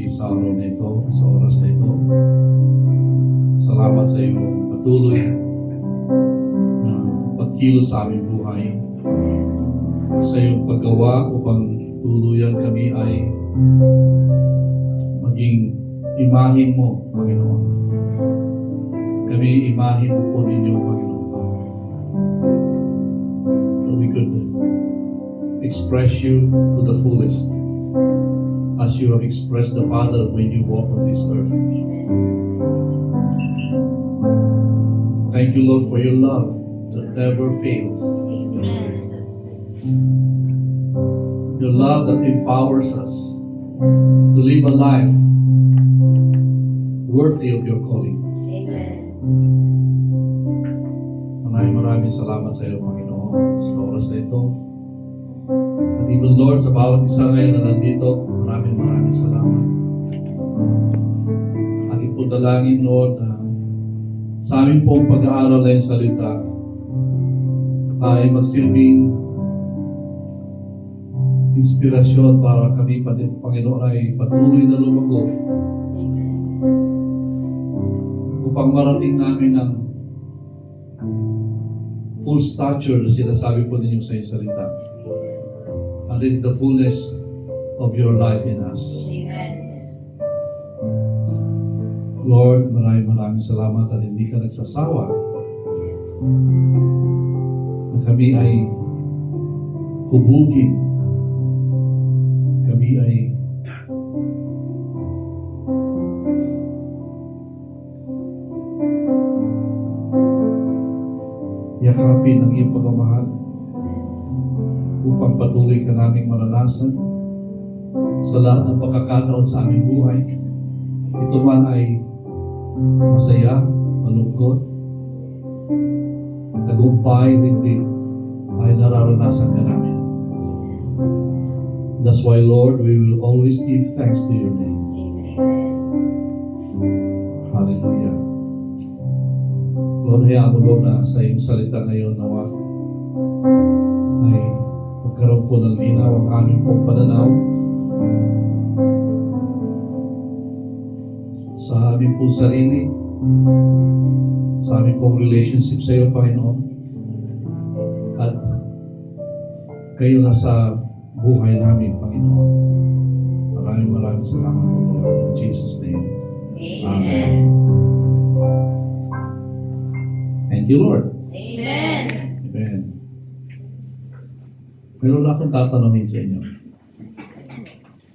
sa araw na ito, sa oras na ito. Salamat sa iyong patuloy na pagkilos sa aming buhay, sa iyong paggawa upang tuluyan kami ay maging imahin mo, Panginoon. Kami imahin po ninyo, Panginoon. So we could express you to the fullest as you have expressed the Father when you walk on this earth. Thank you, Lord, for your love that never fails. Your love that empowers us to live a life worthy of your calling. Maraming salamat sa iyo, Panginoon, sa oras na ito. At even, Lord, sa bawat isa ngayon na nandito, maraming salamat. Aking po dalangin, Lord, na sa amin pong pag-aaral na yung salita ay magsilbing inspirasyon para kami, Panginoon, ay patuloy na lumago upang marating namin ang full stature na sinasabi po ninyo sa iyong salita. And this is the fullness of your life in us. Lord, maraming salamat at hindi ka nagsasawa na kami ay hubugin. Kami ay yakapin ang iyong pagmamahal upang patuloy ka naming maranasan sa lahat ng pagkakataon sa aming buhay. Ito man ay masaya, malungkot, tagumpay, hindi, ay nararanasan ka namin. That's why, Lord, we will always give thanks to your name. Hallelujah. Lord, hayaan mo, Lord, na sa iyong salita ngayon nawa ay magkaroon po ng linaw ang aming pong pananaw sa aming pong sarili, sa aming pong relationship sa iyo, Panginoon. At kayo na sa buhay namin, Panginoon. Maraming salamat, Lord. In Jesus' name. Amen. Thank you, Lord. Amen. Amen. Meron lang akong tatanungin sa inyo.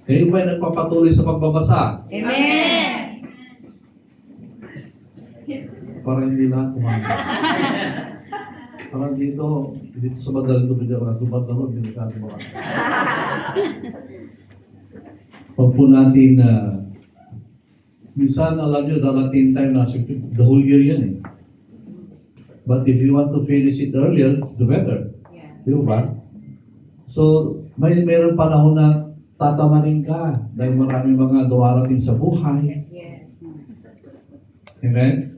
Kayo ba ay nagpapatuloy sa pagbabasa? Amen. Parang hindi lahat kumama. Parang dito sa madaling tubig ako natubad na hindi ka kumama. Pag po natin minsan alam nyo, darating time na the whole year yan eh. But if you want to finish it earlier, it's the better. Di ba? So, meron panahon na tatamanin ka dahil maraming mga dumarating sa buhay. Yes. Amen?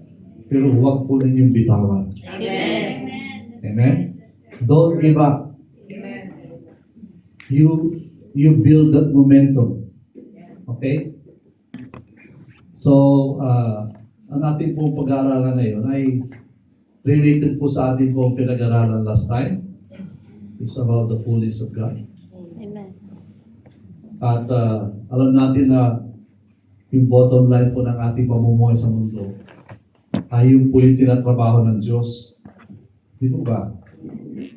Pero huwag po ninyong bitawan. Amen. Amen? Don't give up. Amen. You build that momentum. Okay? So, ang ating pong pag-aaralan ngayon ay related po sa ating pong pinag-aaralan last time. It's about the fullness of God. Amen. At alam natin na yung bottom line po ng ating pamumuhay sa mundo ay yung po yung tinatrabaho ng Diyos. Di po ba?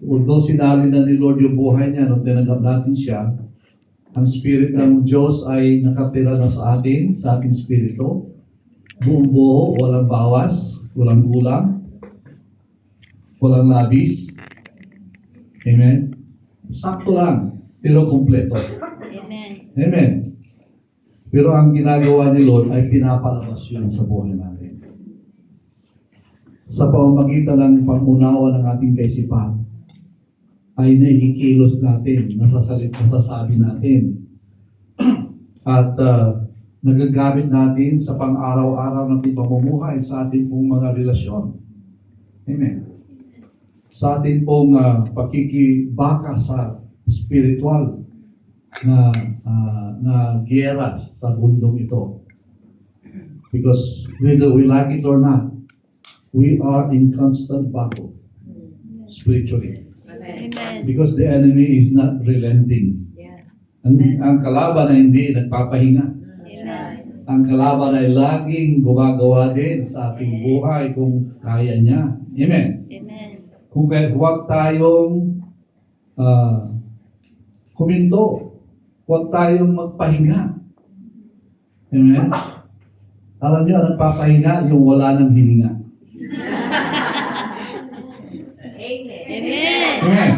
Although sinali na ni Lord yung buhay niya nung tinanggap natin siya, ang Spirit ng Diyos ay nakatira na sa atin, sa ating Spirito. Buong buo, walang bawas, walang kulang, walang labis. Amen? Sakto lang, pero kompleto. Amen. Amen. Pero ang ginagawa ni Lord ay pinapalabas yun sa buhay natin. Sa pamamagitan ng pangunawa ng ating kaisipan, ay naikikilos natin, nasasabi natin. At nagagamit natin sa pang-araw-araw ng pamumuhay sa ating pong mga relasyon. Amen. Sa ating pong pakikibaka sa spiritual. na giyera sa mundong ito. Because whether we like it or not, we are in constant battle spiritually. Amen. Because the enemy is not relenting. Ang kalaban ay hindi nagpapahinga. Amen. Ang kalaban ay laging gumagawa din sa ating buhay kung kaya niya. Amen. Amen. Kung kaya huwag tayong huminto. Huwag tayong magpahinga. Amen. Alam niyo, ang nagpapahinga, yung wala ng hininga. Amen. Amen. Yeah, amen.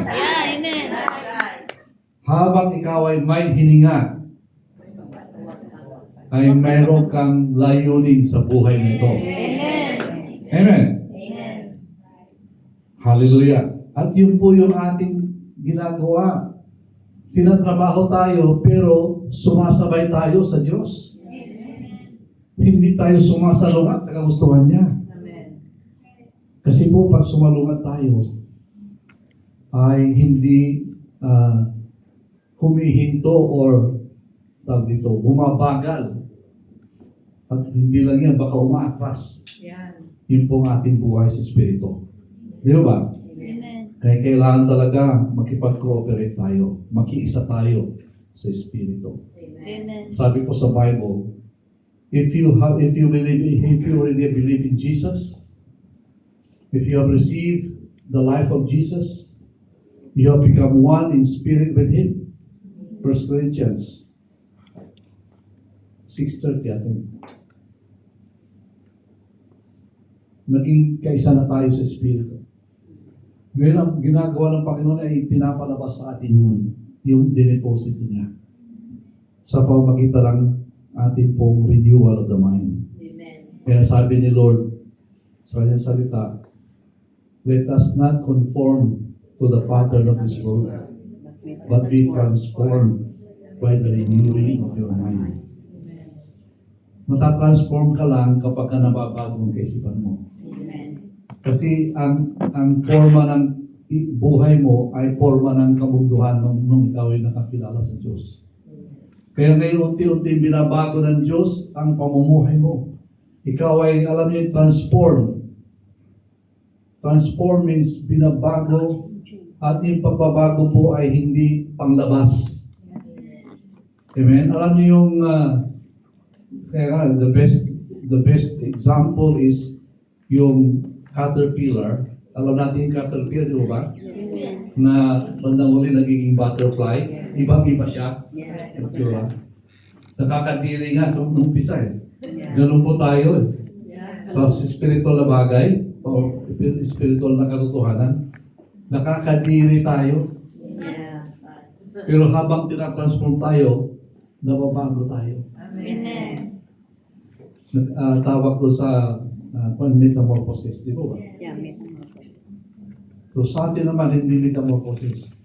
Habang ikaw ay may hininga, ay mayroon kang layunin sa buhay nito. Amen. Amen. Amen. Hallelujah. At yun po yung ating ginagawa. Tinatrabaho tayo, pero sumasabay tayo sa Diyos. Hindi tayo sumasalungat sa kagustuhan niya. Kasi po, pag sumalungat tayo, ay hindi humihinto or tawag dito, bumabagal. At hindi lang yan, baka umaatras. Yun po ang ating buhay sa Espiritu. Di ba? Amen. Kaya kailangan talaga makipag-cooperate tayo. Makiisa tayo sa Espiritu. Amen. Sabi po sa Bible, if you really believe in Jesus, if you have received the life of Jesus, you have become one in spirit with Him. 1 Corinthians 6:30, I think. Naging kaisa na tayo sa Espiritu. Ngayon, ang ginagawa ng Panginoon ay pinapalabas sa atin yung dineposit niya sa pamamagitan ng ating pong renewal of the mind. Kaya sabi ni Lord sa kanyang salita, let us not conform to the pattern of this world, but be transformed by the renewing of your mind. Matatransform ka lang kapag ka nababago ang kaisipan mo. Kasi ang forma ng buhay mo ay forma ng kamunduhan nung ikaw ay nakakilala sa Diyos. Kaya ngayon unti-unti binabago ng Diyos ang pamumuhay mo. Ikaw ay, alam niyo, transform. Transform means binabago, at yung pagbabago po ay hindi panglabas. Amen? Alam niyo yung, kaya the best example is yung caterpillar. Alam natin yung caterpillar, di ba? Na bandang uli nagiging butterfly. Ibang-iba siya. Itsura. Nakakadiri nga sa umpisa eh. Ganun po tayo eh. Sa spiritual na bagay, o spiritual na katotohanan, nakakadiri tayo. Pero habang tinatransform tayo, nababago tayo. Amen. Tawag ko sa metamorphosis, di ba? So sa atin naman, hindi metamorphosis.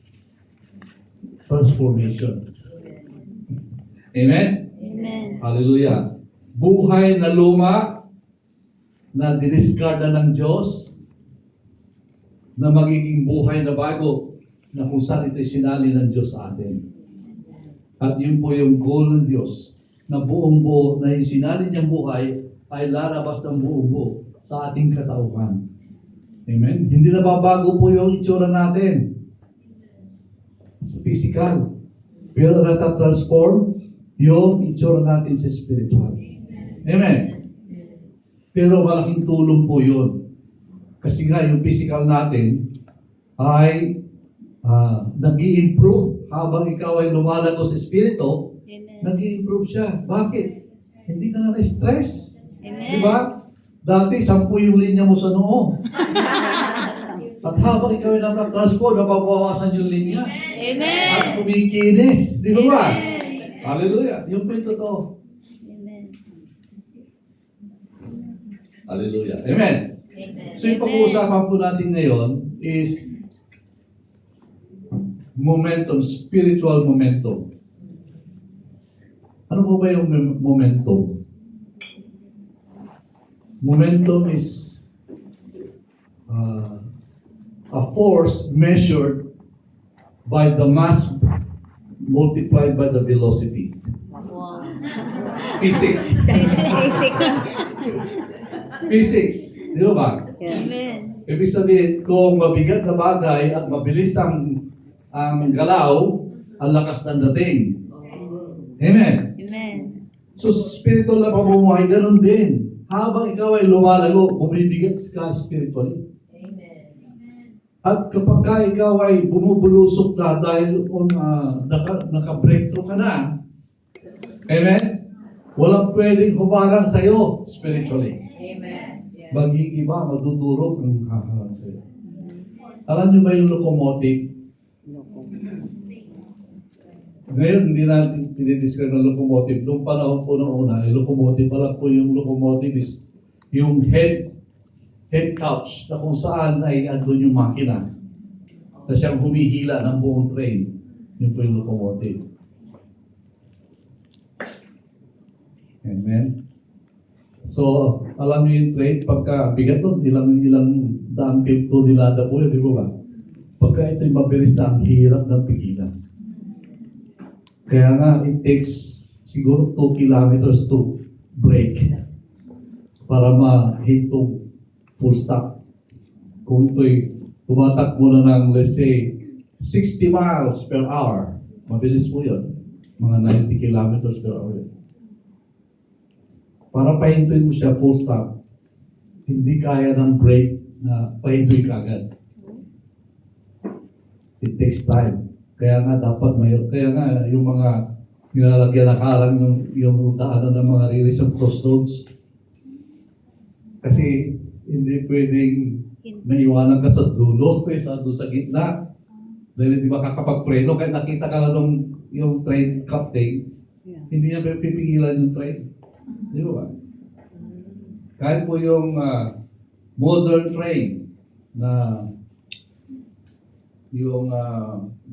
Transformation. Amen? Amen. Hallelujah. Buhay na luma na diniskarda ng Diyos na magiging buhay na bago na kung saan ito'y sinali ng Diyos sa atin. At yun po yung goal ng Diyos na buong buo na yung sinali niyang buhay ay lalabas ng buong buo sa ating katauhan. Amen? Hindi na babago po yung itsura natin sa physical. Pero natatransform yung itsura natin sa spiritual. Amen? Pero malaking tulong po yun. Kasi nga yung physical natin ay nag-i-improve habang ikaw ay lumalago sa spirito. Amen. Nag-i-improve siya. Bakit? Hindi ka na na-stress. Amen. Diba? Dati, 10 yung linya mo sa noo. At habang ikaw ay natatransform, nababawasan yung linya. Amen. At kumikinis. Di ba ba? Amen. Hallelujah. Yung po ito to. Amen. Hallelujah. Amen. Amen. So yung pag-uusapan po natin ngayon is momentum, spiritual momentum. Ano po ba yung momentum? Momentum is a force measured by the mass multiplied by the velocity. Wow. Physics. Physics. Physics. Di ba? Amen. Ibig sabihin, kung mabigat na bagay at mabilis ang galaw, ang lakas ng dating. Amen. Amen. So, sa spiritual na pamumuhay, ganun din. Habang ikaw ay lumalago, bumibigat ka spiritually. At kapag ka ikaw ay bumubulusok na dahil naka-breakthrough ka na, amen? Walang pwedeng humarang sa'yo spiritually. Amen. Yeah. Mag-iiba, madudurog ang haharang sa'yo. Alam niyo ba yung locomotive? Ngayon, hindi natin tinidescribe ng locomotive. Noong panahon po ng una, yung locomotive, alam po yung locomotive is yung head couch na kung saan ay andun yung makina na siyang humihila ng buong train. Yun po yung locomotive. Amen. So, alam niyo yung train, pagka bigat doon, ilang daang tonelada po yun, di ba? Pagka ito'y mabilis na, ang hirap ng pigilan. Kaya nga, it takes siguro 2 kilometers to brake para ma-hit to full stop. Kung ito'y tumatakbo na ng, let's say, 60 miles per hour, mabilis po yun. Mga 90 kilometers per hour yun. Para pahintuin mo siya full stop, hindi kaya ng brake na pahintuin ka agad. It takes time. Kaya nga dapat kaya nga yung mga nilalagyan ng harang yung daanan ng mga release of crossroads. Kasi hindi pwedeng maiwanan ka sa dulo, doon sa gitna. Dahil hindi makakapagpreno, kaya nakita ka lang yung train captain, hindi niya pipigilan yung train. Di ba? Kahit po yung modern train na yung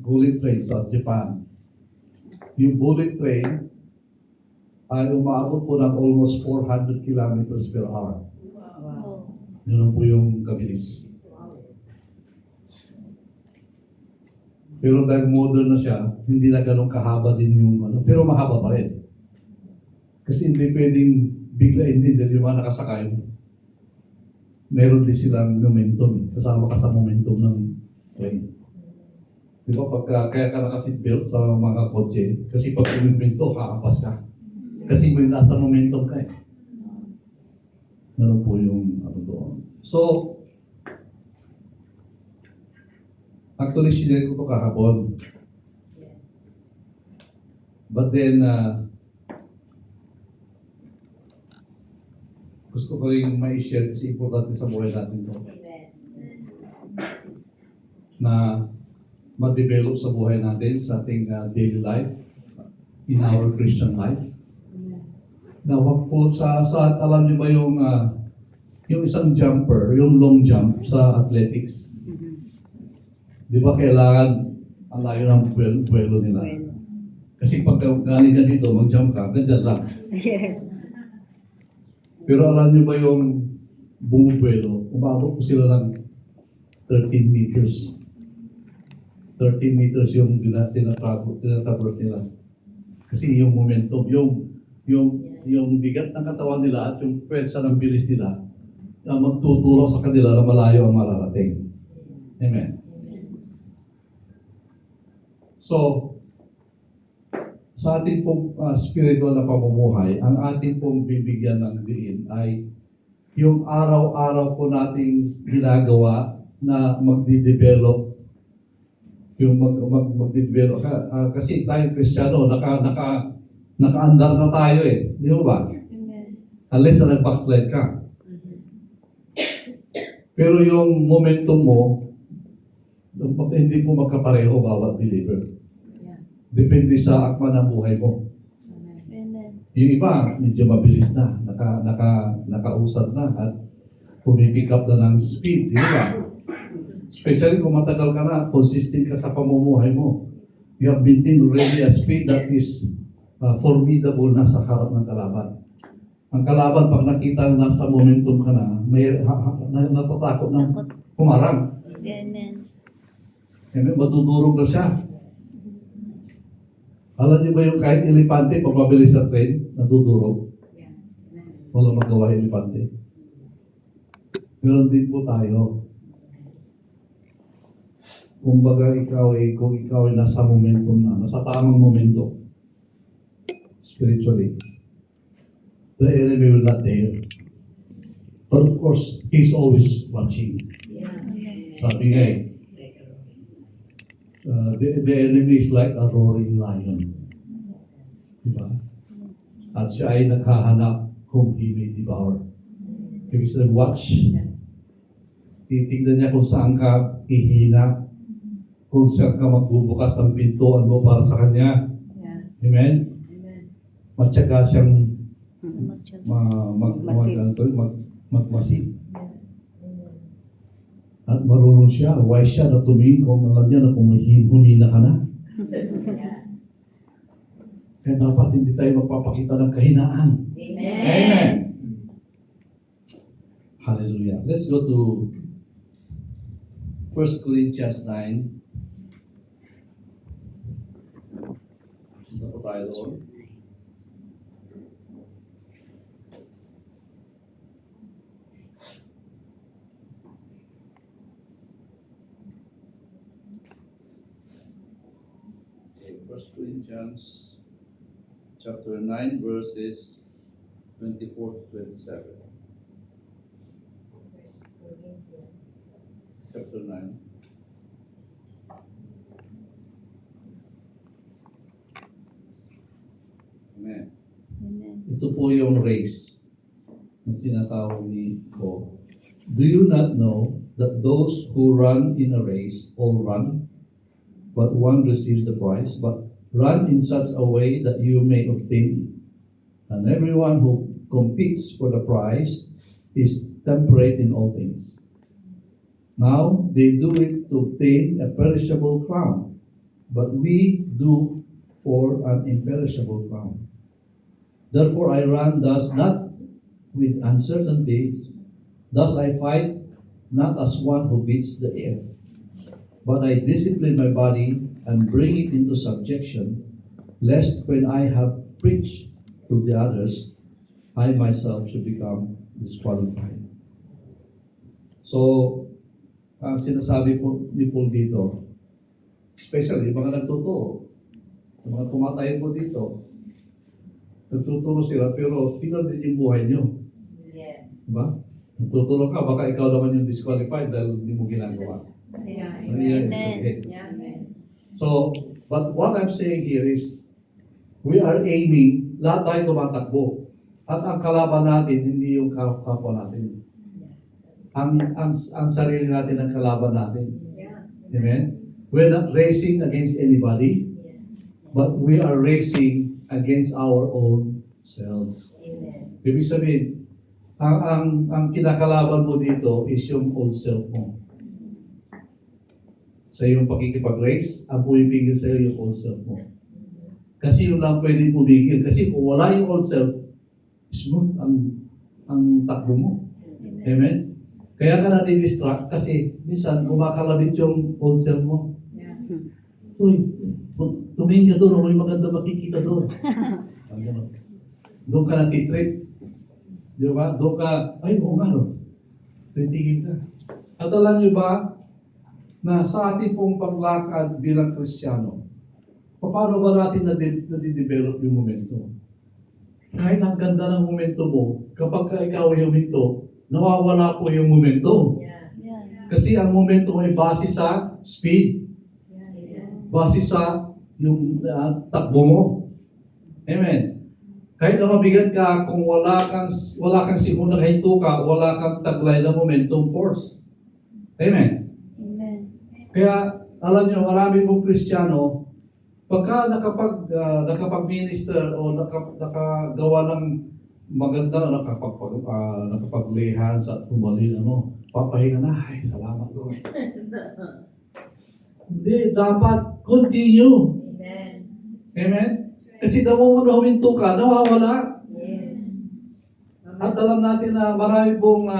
bullet train sa Japan. Yung bullet train ay umaabot po ng almost 400 kilometers per hour. Wow. Yun po yung kabilis. Pero dahil modern na siya, hindi na ganun kahaba din yung pero mahaba pa rin. Kasi hindi pwedeng biglain din dahil yung mga nakasakay, meron din silang momentum. Kasama ka sa momentum ng train. Di ba? Kaya ka naka-seatbelt sa mga kotse, kasi pag umimpinto, kaapas ka. Kasi may nasa momentum ka eh. Ganun po yung doon. So, actually, sinare ko ito kahapon. But then, gusto ko rin ma-share kasi importante sa buhay natin ito. Na ma-develop sa buhay natin, sa ating daily life, in our Christian life. Na wag po alam niyo ba yung isang jumper, yung long jump sa athletics? Di ba kailangan ang layo ng buwelo nila? Kasi pag galing ka dito, mag-jump ka, ganyan lang. Yes. Pero alam niyo ba yung bumubuelo, umabot po sila ng 13 meters. 13 meters yung tinatapos nila. Kasi yung momentum, yung bigat ng katawan nila at yung pwersa ng bilis nila na magtutulong sa kanila na malayo ang mararating. Amen. So, sa ating pong spiritual na pamumuhay, ang ating pong bibigyan ng diin ay yung araw-araw po nating ginagawa na magdi-develop yung mag-develop kasi tayo Kristiyano, naka-andar na tayo eh. Di ba? Amen. Unless na nag-backslide ka. Pero yung momentum mo, hindi po magkapareho bawat believer. Depende sa akma ng buhay mo. Amen. Yung iba, medyo mabilis na, nakausad na at pumipick up na ng speed, di ba? Especially kung matagal ka na, consistent ka sa pamumuhay mo. You have maintained already a speed that is formidable na sa harap ng kalaban. Ang kalaban, pag nakita na sa momentum ka na, natatakot na humarang. Amen. Madudurog na siya. Alam niyo ba yung kahit elepante, pagpabilis sa train, natuturo? Wala magawa yung elepante. Meron din po tayo. Kung kung ikaw ay nasa momentum na, nasa tamang momentum, spiritually, the enemy will not dare. But of course, he's always watching. Sabi nga the enemy is like a roaring lion. Diba? At siya ay naghahanap whom he may devour. Ibig sabihin, watch. Titignan niya kung saan ka ihina, kung saan ka magbubukas ng pintuan mo para sa kanya. Amen? Matyaga siyang magmasid. At marunong siya, wise siya na tumingin kung alam niya na kung humina ka na. Kaya dapat hindi tayo magpapakita ng kahinaan. Amen. Hallelujah. Let's go to 1 Corinthians 9. Punta po tayo doon. First Corinthians chapter 9 verses 24 to 27. Chapter 9. Amen. Amen. Ito po yung race na tinatawag ni Paul. Do you not know that those who run in a race all run, but one receives the prize? But run in such a way that you may obtain it. And everyone who competes for the prize is temperate in all things. Now they do it to obtain a perishable crown, but we do for an imperishable crown. Therefore I run thus not with uncertainty, thus I fight not as one who beats the air, but I discipline my body and bring it into subjection, lest when I have preached to the others, I myself should become disqualified. So, ang sinasabi po ni Paul dito, especially yung mga nagtuturo, yung mga tumatayo po dito, nagtuturo sila, pero tingnan din yung buhay nyo. Diba? Nagtuturo ka, baka ikaw naman yung disqualified dahil hindi mo ginagawa. Amen. So, but what I'm saying here is, we are aiming, lahat tayo tumatakbo. At ang kalaban natin, hindi yung kapwa natin. Ang sarili natin ang kalaban natin. Amen? We're not racing against anybody, but we are racing against our own selves. Ibig sabihin, ang kinakalaban mo dito is yung old self mo. Sa iyong pakikipag-race, ang pumipigil sa iyo yung old self mo. Kasi yun lang pwede pumigil. Kasi kung wala yung old self, smooth ang takbo mo. Amen? Kaya ka natin distract kasi minsan kumakalabit yung old self mo. Uy, tumingin ka doon, may maganda makikita doon. Doon ka natitrip. Di ba? Doon ka, ay, oo nga, no? Titigil ka. At alam niyo ba, na sa ating pong paglakad bilang Kristiyano, paano ba natin nadidevelop yung momentum? Kahit ang ganda ng momentum mo, kapag ka ikaw ay huminto, nawawala po yung momentum. Kasi ang momentum ay base sa speed. Base sa yung takbo mo. Amen. Kahit na mabigat ka, kung wala kang sikuna kahinto ka, wala kang taglay na momentum force. Amen. Kaya, alam niyo, marami pong Kristiyano, pagka nakapag-minister o nakagawa ng maganda, nakapaglehan sa tumalin, papahinga na, ay, salamat Lord. Hindi, dapat continue. Amen? Kasi daw mo na huminto ka, nawawala. At alam natin na marami pong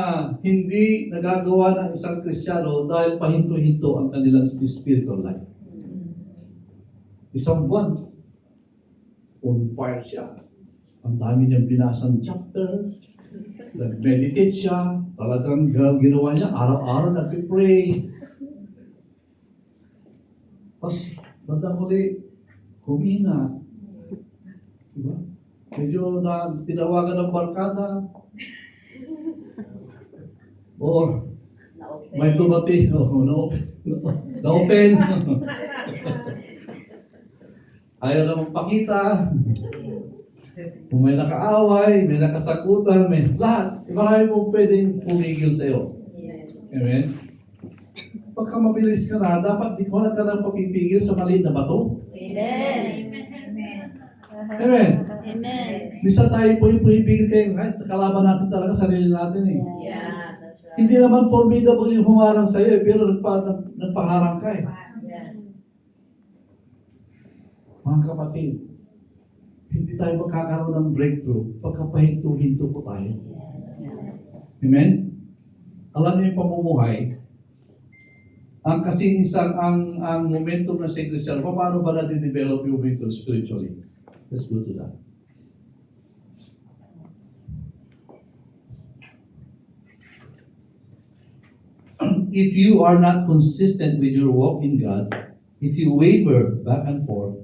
hindi nagagawa ng isang Kristiyano dahil pahinto-hinto ang kanilang spiritual life. Isang buwan, On fire siya. Ang dami niyang binasang chapter. Nag-meditate siya. Talagang ginawa niya. Araw-araw nag-pray. Tapos, bandang huli, humina. Diba? Medyo tinawagan ng barkada. Or, may tumati. Na-open. Ayaw namang pakita. Kung may nakaaway, may nakasakutan, may lahat. Marami mong pwedeng pumigil sa'yo. Amen? Pagka mabilis ka na, dapat di ko na ka nang papipigil sa maliit na bato. Amen. Amen? Amen. Misa tayo po yung pumipigil kayo. Kahit kalaban natin talaga sarili natin eh. Yeah, that's right. Hindi naman formidable yung humarang sa'yo eh, pero nagpaharang ka eh. Yeah. Mga kapatid, hindi tayo magkakaroon ng breakthrough pagka pahinto-hinto po tayo. Amen? Alam niyo yung pamumuhay, ang momentum na sa Kristiyan, paano ba na-develop yung momentum spiritually? Let's go to that. If you are not consistent with your walk in God, if you waver back and forth,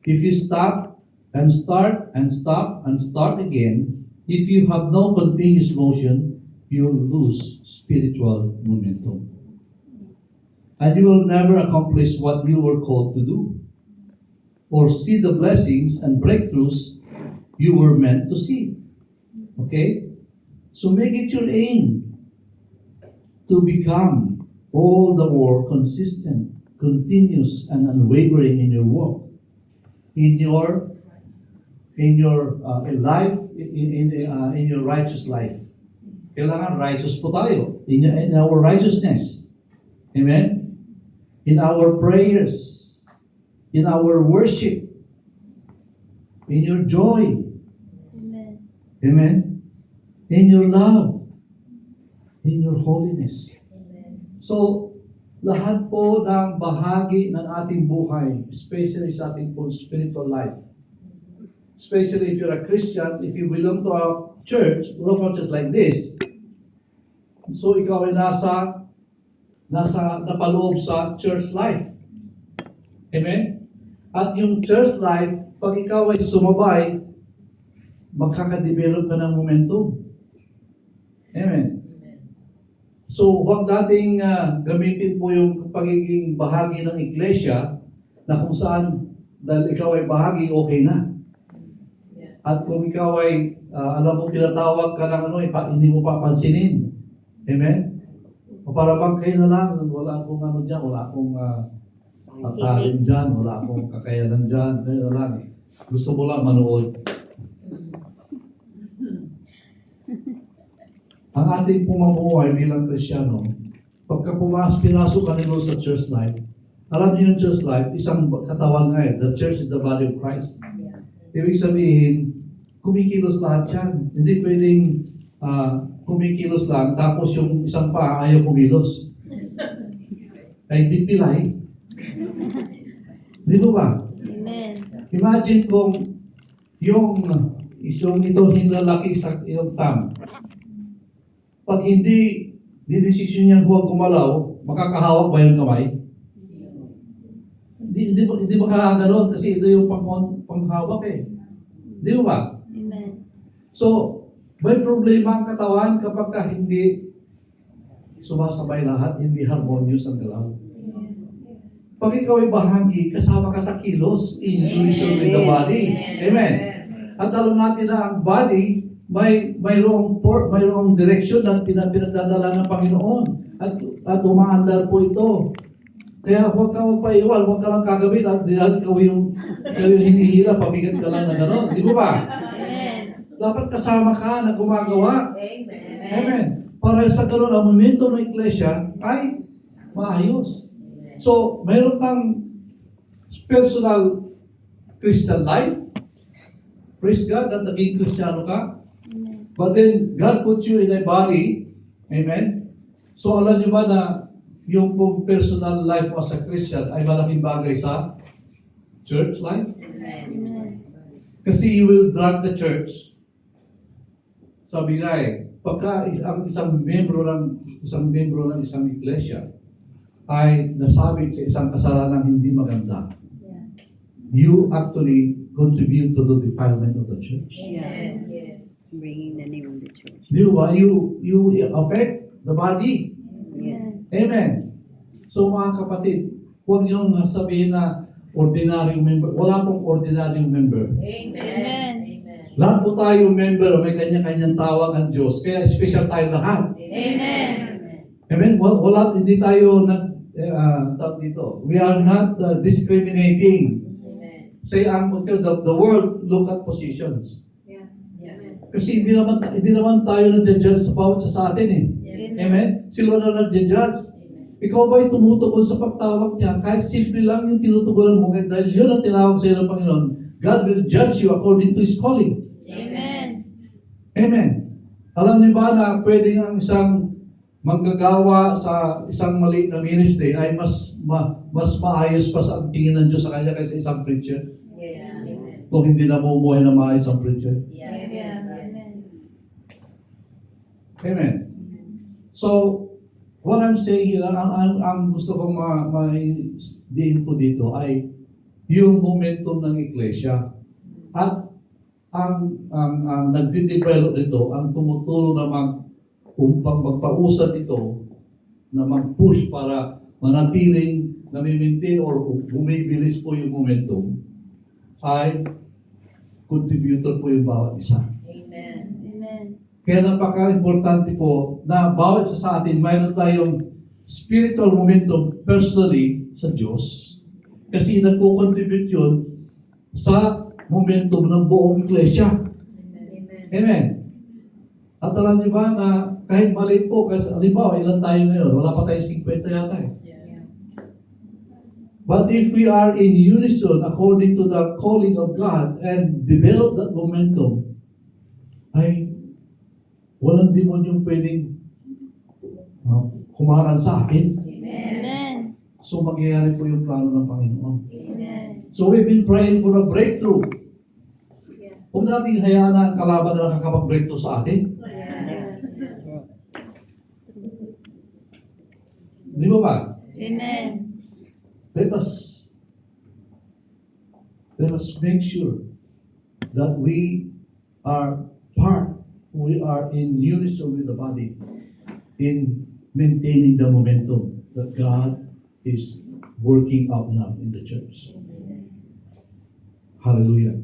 if you stop and start and stop and start again, if you have no continuous motion, you will lose spiritual momentum. And you will never accomplish what you were called to do, or see the blessings and breakthroughs you were meant to see. Okay? So make it your aim to become all the more consistent, continuous, and unwavering in your walk, in your life, in your righteous life. Kailangan righteous po tayo in our righteousness. Amen? In our prayers, in our worship, in your joy, Amen. amen, in your love, in your holiness. So, lahat po ng bahagi ng ating buhay, especially sa ating po spiritual life, especially if you're a Christian, if you belong to a church, local church like this, so ikaw ay napaloob sa church life. Amen? At yung church life, pag ikaw ay sumabay, magkakadevelop ka ng momentum. Amen? So, huwag nating gamitin po yung pagiging bahagi ng iglesia na kung saan, dahil ikaw ay bahagi, okay na. At kung ikaw ay, alam mo, tinatawag ka ng hindi mo papansinin. Amen? O para bang kayo na lang, wala akong dyan, wala akong talent dyan, wala akong kakayanan dyan, kayo na lang. Gusto mo lang manood. Ang ating pumamumuhay bilang Kristiyano, pagka pinasok ka nilo sa church life, alam niyo yung church life, isang katawan nga eh. The church is the body of Christ. Ibig sabihin, kumikilos lahat yan. Hindi pwedeng kumikilos lang, tapos yung isang paa ayaw kumilos. Ay, di pilay. Di ba ba? Amen. Imagine kung yung ito hinlalaki sa iyong thumb. Pag hindi desisyon niya huwag gumalaw, makakahawak ba yung kamay? Hindi makakaganon kasi ito yung panghawak eh. Di ba? Amen. So, may problema ang katawan kapag hindi sumasabay lahat, hindi harmonious ang galaw. Pag ikaw ay bahagi, kasama ka sa kilos in unison with the body. Amen. At alam natin na ang body, mayroong direction na pinagdadala ng Panginoon. At umaandar po ito. Kaya huwag ka magpaiwal, huwag ka lang kagawin at ikaw yung hinihila, pabigat ka lang na gano'n. Di ba ba? Amen. Dapat kasama ka na gumagawa. Amen. Amen. Para sa gano'n, ang momento ng iglesia ay maayos. So, mayroon kang personal Christian life. Praise God at naging Kristiyano ka. Amen. But then, God puts you in a body. Amen. So, alam niyo ba na yung personal life mo as a Christian ay malaking bagay sa church life? Amen. Kasi you will drag the church. Sabi nga pagka ang isang membro ng isang iglesia ay nasabit sa isang kasalanang hindi maganda, you actually contribute to the defilement of the church. Yes, yes. Bringing the name of the church. Di ba? You affect the body. Yes. Amen. So mga kapatid, huwag niyong sabihin na ordinary member. Wala pong ordinary member. Amen. Amen. Amen. Lahat po tayo member, may kanya-kanyang tawag ang Diyos. Kaya special tayo lahat. Amen. Amen? Hindi tayo tawag dito. We are not discriminating. Amen. Say, the world look at positions. Yeah. Kasi hindi naman tayo nag-judge sa bawat sa atin eh. Amen? Sila na nag-judge. Ikaw ba'y tumutugon sa pagtawag niya? Kahit simple lang yung tinutugunan mo, dahil yun ang tinawag sa iyo ng Panginoon, God will judge you according to His calling. Amen. Amen. Alam niyo ba na pwedeng ang isang manggagawa sa isang maliit na ministry ay mas maayos pa sa tingin ng Diyos sa kanya kaysa isang preacher? Yes. Amen. Kung hindi namumuhay na maayos ang preacher. Yeah. Amen. Amen. So, what I'm saying here, ang gusto kong ma-diin po dito ay yung momentum ng iglesia. At ang nagde-develop nito, ang tumutulong na upang magpausad ito, na mag-push para manatiling nami-maintain or bumibilis po yung momentum, ay contributor po yung bawat isa. Amen. Amen. Kaya napaka-importante po na bawat isa sa atin mayroon tayong spiritual momentum personally sa Diyos. Kasi nagko-contribute yun sa momentum ng buong iglesia. Amen. Amen. At alam niyo ba na kahit maliit po, kasi halimbawa ilan tayo ngayon, wala pa tayo 50 yata eh. Yeah. But if we are in unison according to the calling of God and develop that momentum, ay walang demonyong pwedeng humarang sa akin. Amen. So mangyayari po yung plano ng Panginoon. Amen. So we've been praying for a breakthrough. Yeah. Huwag natin hayaan na ang kalaban na nakakapag-breakthrough sa atin. Di ba ba? Amen. Let us make sure that we are in unison with the body in maintaining the momentum that God is working out now in the church. Hallelujah.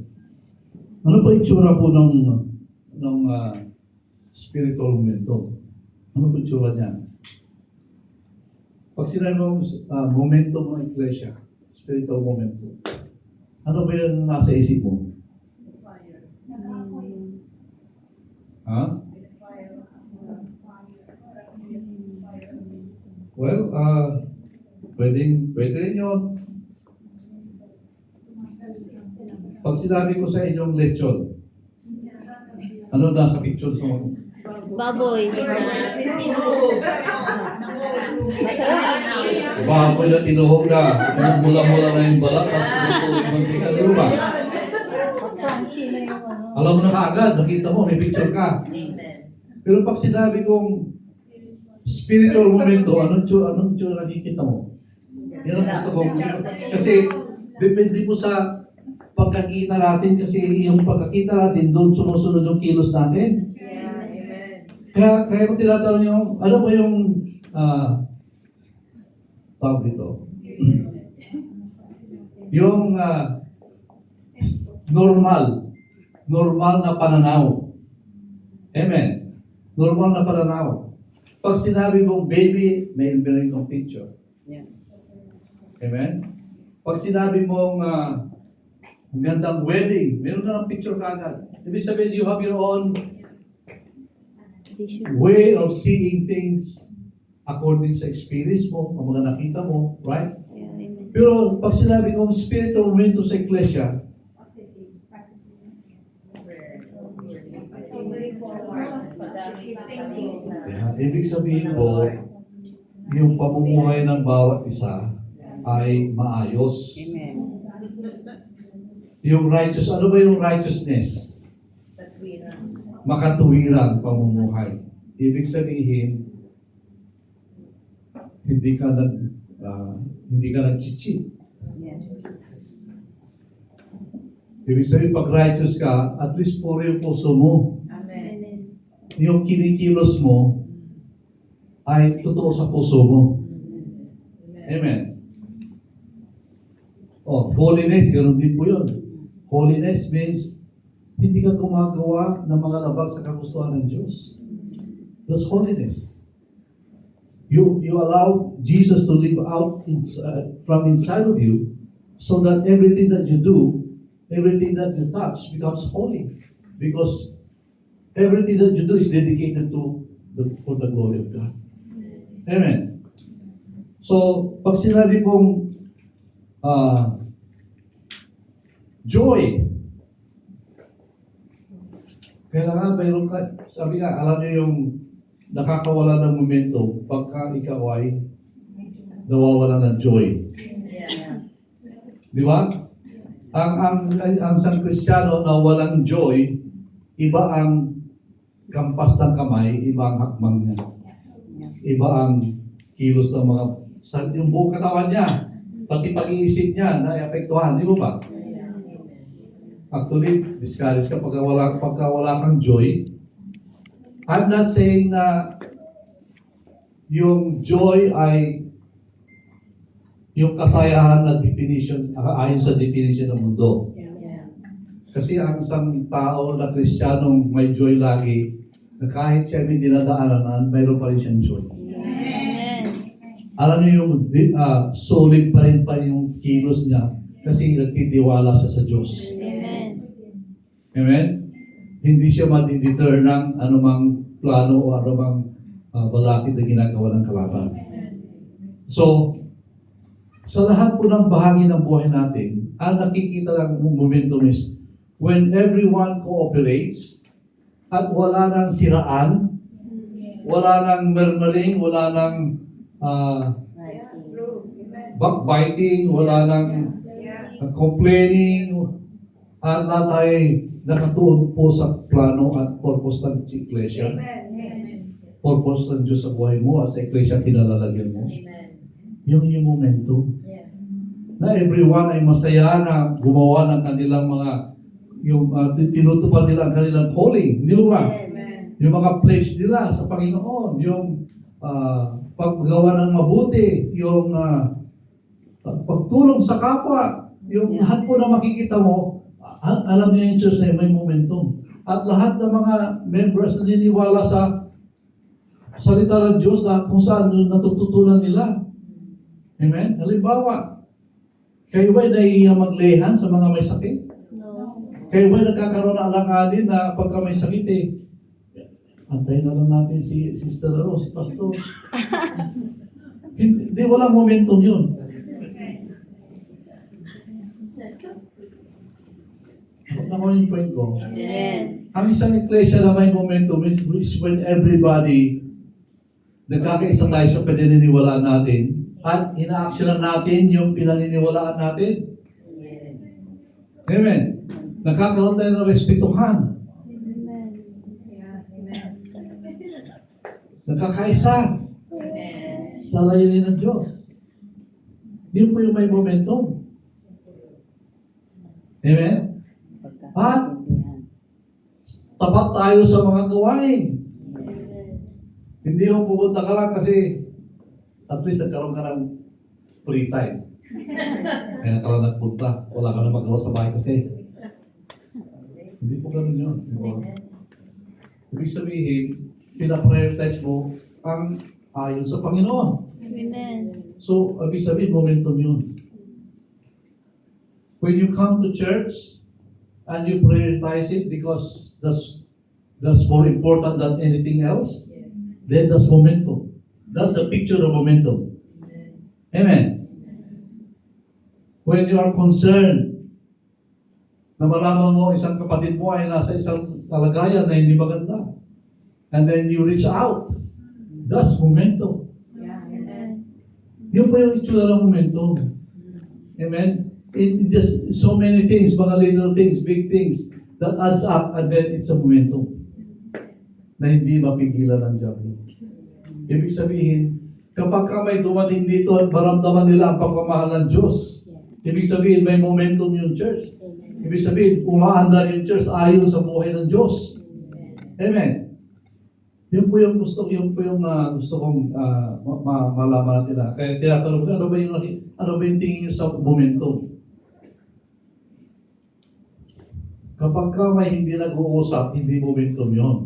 Ano pa itsura po ng spiritual momentum? Ano pa itsura niya? Pag sinabi mo momentum ng iglesia, spiritual momentum, ano ba yung nasa isip mo? Amen. Ha? Well, pwede rin yun. Pag sinabi ko sa inyong lechon, ano nasa picture sa mga? Baboy. Masarap. Baboy na tinuhog na, yung mula-mula na yung balat, tapos tinutulog mantika, di ba? Crunchy na yung Alam mo na kaagad, nakita mo, may picture ka. Amen. Pero pag sinabi kong spiritual momento, anong tsura nakikita mo? Yan ang gusto kong. Kasi, depende po sa pagkakita natin, kasi yung pagkakita natin, doon sumusunod yung kilos natin. Yeah. Amen. Kaya kung tinatanong nyo, ano ba yung tawag dito? Yung normal na pananaw. Amen. Normal na pananaw. Pag sinabi mong baby, may meron kong picture. Yeah. Amen. Pag sinabi mong ang gandang wedding, meron ka ng picture kagad. Ibig sabihin, you have your own way of seeing things according sa experience mo, ang mga nakita mo, right? Yeah, amen. Pero pag sinabi kong spiritual momentum sa iglesia, ibig sabihin po, yung pamumuhay ng bawat isa ay maayos. Amen. Yung righteous, ano ba yung righteousness? Tatwiran. Makatuwirang pamumuhay. Ibig sabihin, hindi ka nag-cheat. Ibig sabihin, pag righteous ka, at least puro yung puso mo. Amen. Amen. Yung kinikilos mo ay totoo sa puso mo. Amen. Oh, holiness, ganoon din po yun. Holiness means hindi ka gumagawa ng mga labag sa kagustuhan ng Diyos. That's holiness. You allow Jesus to live out from inside of you so that everything that you do, everything that you touch becomes holy. Because everything that you do is dedicated for the glory of God. Amen. So, pag sinabi pong joy, kailangan mayroon ka, sabi nga, alam niyo yung nakakawala ng momentum pagka ikaw ay nawawala ng joy. Yeah. Di ba? Ang isang Kristiyano na walang joy, iba ang kampas ng kamay, iba ang hakbang niya. Iba ang kilos ng mga, yung buong katawan niya, pati pag-iisip niya, na-apektuhan, di ba? Actually, discouraged ka pagka wala kang joy. I'm not saying na yung joy ay yung kasayahan na definition, ayon sa definition ng mundo. Yeah. Kasi ang isang tao na Kristiyanong may joy lagi, na kahit siya may dinadaanan, mayroon pa rin siyang joy. Amen. Alam niyo yung solid pa rin yung kilos niya kasi nagtitiwala siya sa Diyos. Amen. Amen? Hindi siya madideter ng anumang plano o anumang balakid na ginagawa ng kalaban. So, sa lahat po ng bahagi ng buhay natin, ang nakikita lang ng momentum is when everyone cooperates at wala nang siraan, wala nang murmuring, wala nang backbiting, wala nang complaining, at lahat ay nakatuon po sa plano at purpose ng Iglesia. Purpose ng Diyos sa buhay mo as sa Iglesia kinalalagyan mo. Amen. Yung momentum. Yeah. Na everyone ay masaya na gumawa ng kanilang mga tinutupad nila ang kanilang calling. Di ba? Amen. Yung mga pledge nila sa Panginoon, yung paggawa ng mabuti, yung pagtulong sa kapwa, yung lahat po na makikita mo, alam niyo yung church na may momentum. At lahat ng mga members na niniwala sa salita ng Diyos na kung saan natututunan nila. Amen? Halimbawa, kayo ba'y naiiyang maglehan sa mga may sakit? No. Kayo ba'y nagkakaroon ng alanganin na pagka may sakit antayin na lang natin si Sister Rose, si Pastor. Hindi, walang momentum yun. Nakuha yung point ko. Amen. Ang isang iglesia na may momentum is when everybody nagkakaisa tayo sa pinaniniwalaan natin at ina-actionan natin yung pinaniniwalaan natin. Amen. Nagkakaroon tayo ng respetuhan. Amen. Nagkakaisa Amen. sa layunin ng Diyos. Yun po yung may momentum. Amen? At tapat tayo sa mga gawain. Hindi yung pupunta ka lang kasi at least nagkaroon ka ng free time. Kaya ka lang nagpunta. Wala ka na magawa sa bahay kasi. Hindi po ganun yun. Ibig sabihin, pinaprioritize mo ang ayon sa Panginoon. Amen. So, ibig sabihin, momentum yun. When you come to church and you prioritize it because that's more important than anything else, then that's momentum. That's the picture of momentum. Amen. When you are concerned na malaman mo isang kapatid mo ay nasa isang kalagayan na hindi maganda, and then you reach out, that's momentum. Yeah. Amen. Yun po yung itsura ng momentum. Amen? in just so many things, mga little things, big things, that adds up, and then it's a momentum na hindi mapigilan ng diablo. Ibig sabihin, kapag ka may dumating dito at maramdaman nila ang pagmamahal ng Diyos, ibig sabihin may momentum yung church. Ibig sabihin, umaandar yung church ayon sa buhay ng Diyos. Amen. Yun po yung gusto kong malaman natin. Kaya tinatanong ko, ano ba yung tingin nyo sa momentum? Kapag ka may hindi nag-uusap, hindi momentum yun.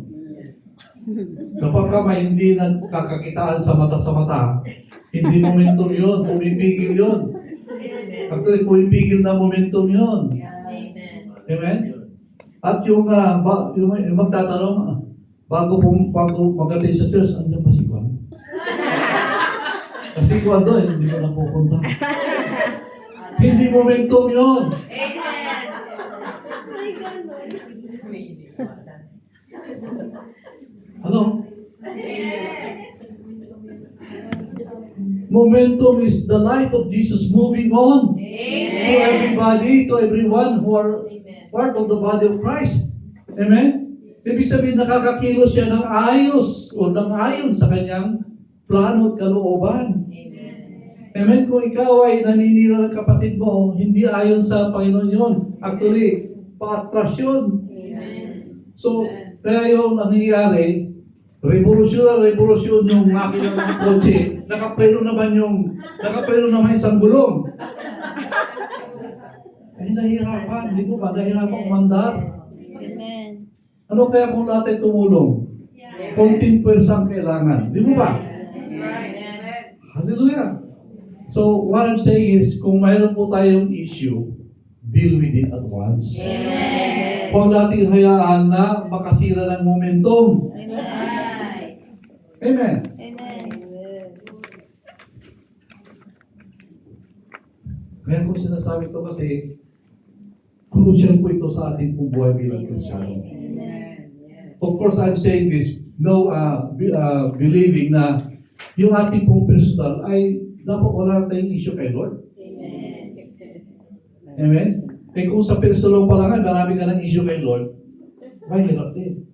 Kapag ka may hindi nagkakakitaan sa mata, hindi momentum yun, pumipigil yun. Actually, pumipigil na momentum yun. Amen. Amen? At yung magtatanong, bago magaling sa church, andiyan ba si Juan? Kasi Juan doon, hindi ko na pupunta. Hindi momentum yun. Ano? Momentum is the life of Jesus moving on to everybody, to everyone who are part of the body of Christ. Amen? Ibig sabihin, nakakakilos siya ng ayos o ng ayon sa kanyang plano at kalooban. Amen? Kung ikaw ay naninira ng kapatid mo, hindi ayon sa Panginoon yun. Actually, paatras yun. So, kaya yung nangyayari, revolusyon yung makina ng kotse, nakapreno naman isang gulong. Ay, nahihirapan. Hindi ko ba? Nahihirapan kumandar. Amen. Ano kaya kung lahat ay tumulong? Konting pwersang kailangan. Di mo ba? Hallelujah. So, what I'm saying is, kung mayroon po tayong issue, deal with it at once. Amen. Huwag natin hayaan na makasira ng momentum. Amen. Amen. Amen. Kaya kung sinasabi ito kasi, crucial po ito sa ating pong buhay bilang Kristiyano. Of course, I'm saying this, believing na yung ating pong personal ay dapat wala tayong issue kay Lord. Amen? Eh kung sa personal pa lang, marami ka ng issue kay Lord, mahirap din.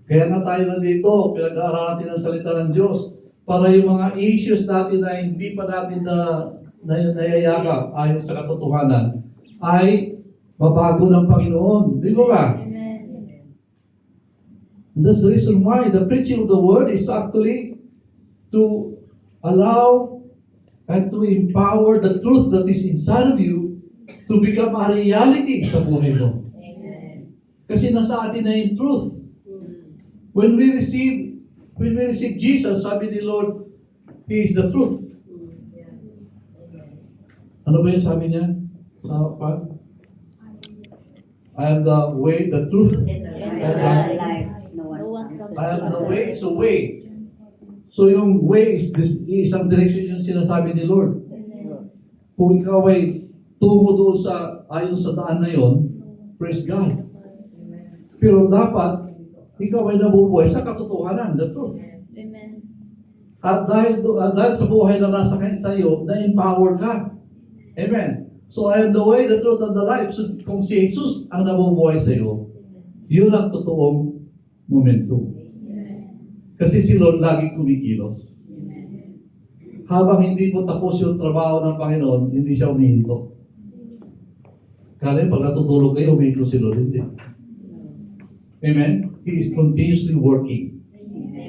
Kaya nga tayo nandito, pinag-aaralan natin ang salita ng Diyos para yung mga issues natin na hindi pa natin nayayakap ayon sa katotohanan ay mabago ng Panginoon. Di ba ba? Amen. That's the reason why the preaching of the word is actually to allow and to empower the truth that is inside of you to become a reality sa buhay mo. Kasi nasa atin na yung truth. When we receive Jesus, sabi ni Lord, He is the truth. Ano ba yung sabi niya? Sa pag? I am the way, the truth, and the Life. No No one one comes I am to the way. So way. So yung way is this, isang direction yung sinasabi ni Lord. Amen. Kung ikaw ay tungo doon sa, ayon sa daan na yon, praise God. Pero dapat, ikaw ay nabubuhay sa katotohanan, the truth. Amen. At dahil sa buhay na nasa sa iyo, na-empower ka. Amen. So I am the way, the truth, and the life. So kung si Jesus ang nabubuhay sa iyo, yun ang totoong momentum. Kasi si Lord lagi kumikilos. Habang hindi po tapos yung trabaho ng Panginoon, hindi siya umihinto. Kaya pag natutulog kayo, umihinto si Lord, hindi. Amen? He is continuously working.